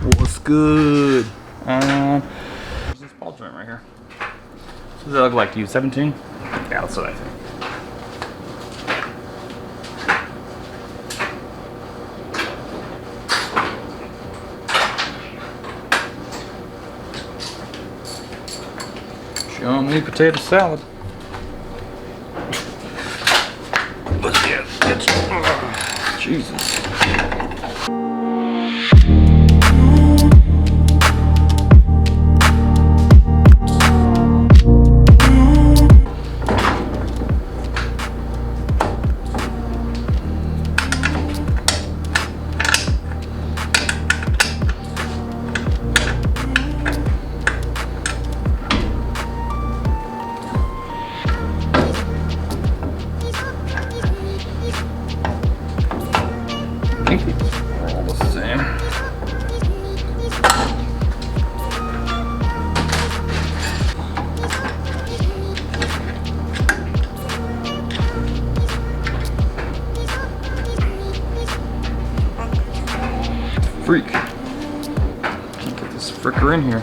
What's good? There's this ball joint right here. What does that look like to you? 17? Yeah, that's what I think. Show me potato salad. But yeah, it's Jesus. I think they're all the same. Freak. Can't get this fricker in here.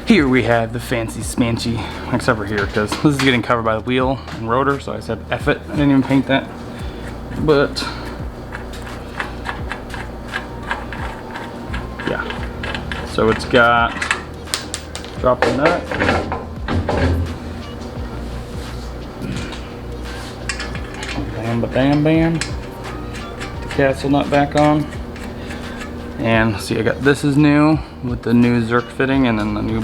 Here we have the fancy smanchy, except for here, because this is getting covered by the wheel and rotor, so I said F it. I didn't even paint that. But yeah. So it's got drop the nut. Bam ba bam bam. Put the castle nut back on. And see, I got this is new with the new Zerk fitting and then the new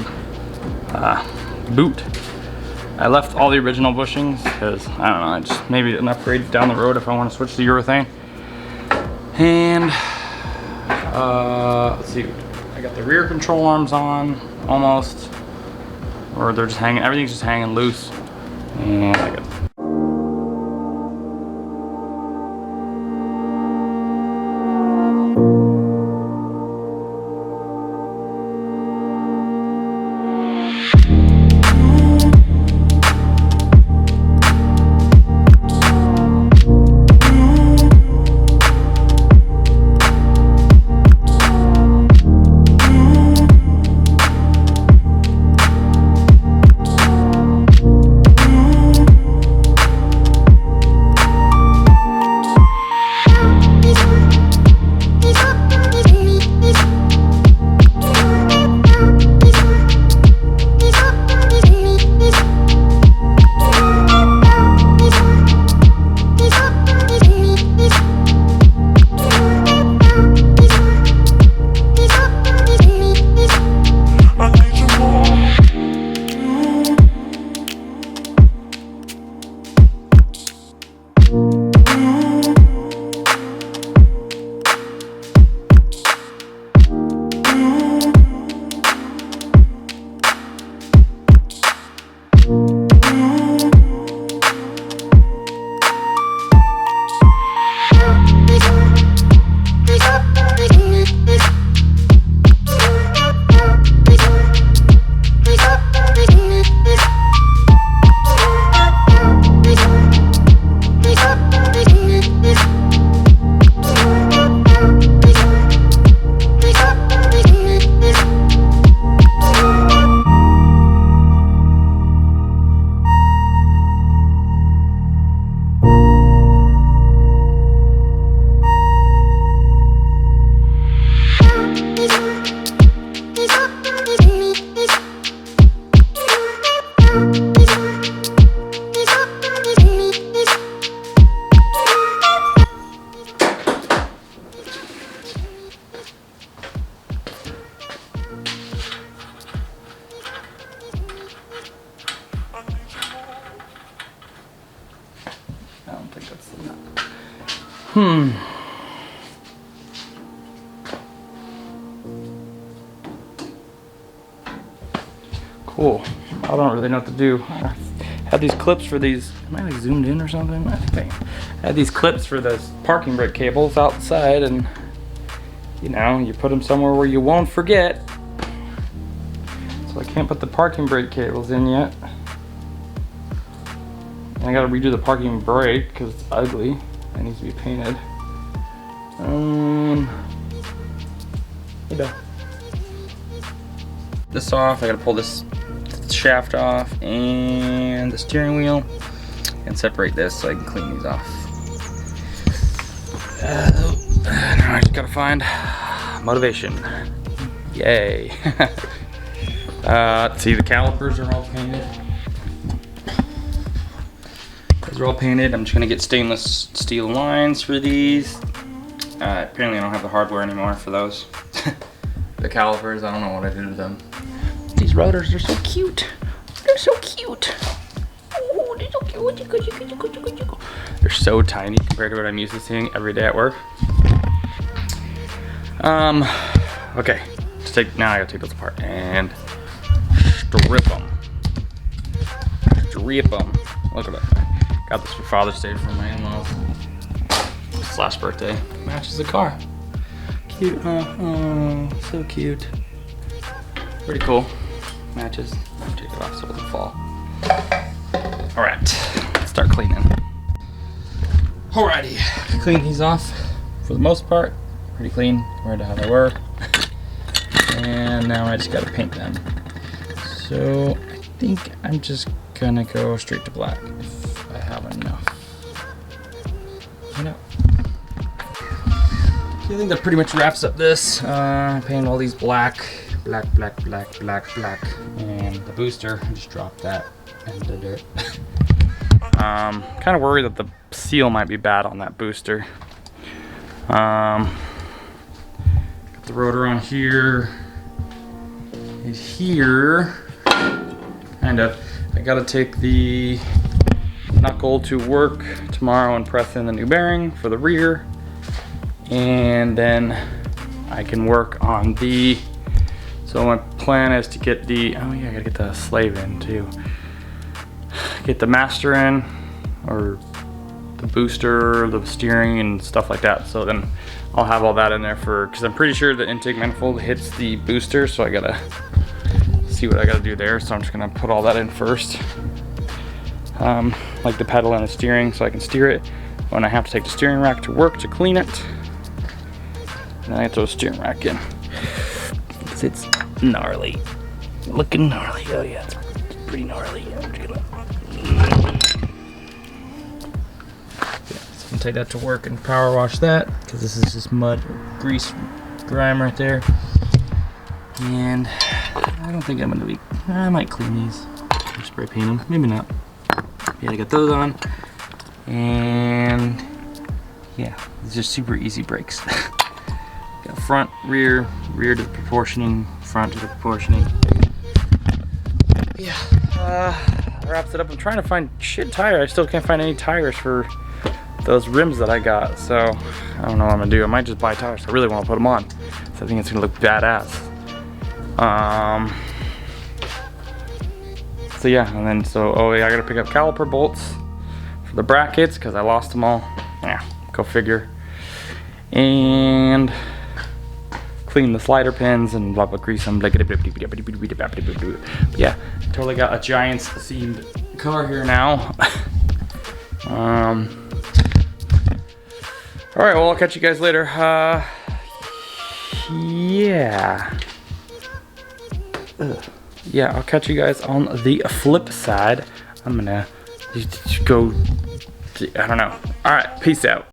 boot. I left all the original bushings because I don't know, I just maybe an upgrade down the road if I want to switch to urethane. And let's see, I got the rear control arms on almost, or they're just hanging. Everything's just hanging loose, and I got. Cool. I don't really know what to do. I had these clips for these. Am I like zoomed in or something? I think I had these clips for the parking brake cables outside, and you know, you put them somewhere where you won't forget. So I can't put the parking brake cables in yet. And I gotta redo the parking brake because it's ugly. It needs to be painted. This off. I gotta pull this shaft off and the steering wheel and separate this so I can clean these off. Now I just gotta find motivation. Yay. See, the calipers are all painted. These are all painted. I'm just gonna get stainless steel lines for these. Apparently I don't have the hardware anymore for those. The calipers, I don't know what I did to them. These rotors are so cute. They're so cute. Oh, they're so cute. They're so tiny compared to what I'm used to seeing every day at work. Okay. Now I gotta take those apart and strip them. Look at that. Got this for Father's Day from my in-laws. / birthday. Matches the car. Cute, huh? Oh, so cute. Pretty cool. Matches. Take it off so it doesn't fall. Alright, let's start cleaning. Alrighty, clean these off for the most part. Pretty clean compared to how they were. And now I just gotta paint them. So I think I'm just gonna go straight to black if I have enough. You know. I think that pretty much wraps up this. Paint all these black. And the booster, I just dropped that into the dirt. Kind of worried that the seal might be bad on that booster. Got the rotor on here. Is here. Kind of. I gotta take the knuckle to work tomorrow and press in the new bearing for the rear. And then I can work on the, so my plan is to get the, oh yeah, I gotta get the slave in too. Get the master in, or the booster, the steering and stuff like that. So then I'll have all that in there for, because I'm pretty sure the intake manifold hits the booster, so I gotta see what I gotta do there. So I'm just gonna put all that in first. Like the pedal and the steering, so I can steer it. When I have to take the steering rack to work to clean it, and I throw the steering rack in. It's gnarly. Looking gnarly. Oh yeah, it's pretty gnarly. Yeah, I'm just gonna... so I'm gonna take that to work and power wash that, because this is just mud, grease, grime right there. And I don't think I'm gonna be, I might clean these. Or spray paint them, maybe not. Yeah, I got those on. And yeah, it's just super easy brakes. Got front, rear, rear to the proportioning, front to the proportioning. Yeah, wraps it up. I'm trying to find shit tire. I still can't find any tires for those rims that I got. So I don't know what I'm gonna do. I might just buy tires. I really want to put them on. So I think it's gonna look badass. So yeah, and then oh yeah, I gotta pick up caliper bolts for the brackets because I lost them all. Yeah, go figure. And clean the slider pins and blah blah, grease them. Yeah, totally got a Giants themed car here now. All right, well I'll catch you guys later. Yeah, I'll catch you guys on the flip side. I'm gonna just go, I don't know. All right, peace out.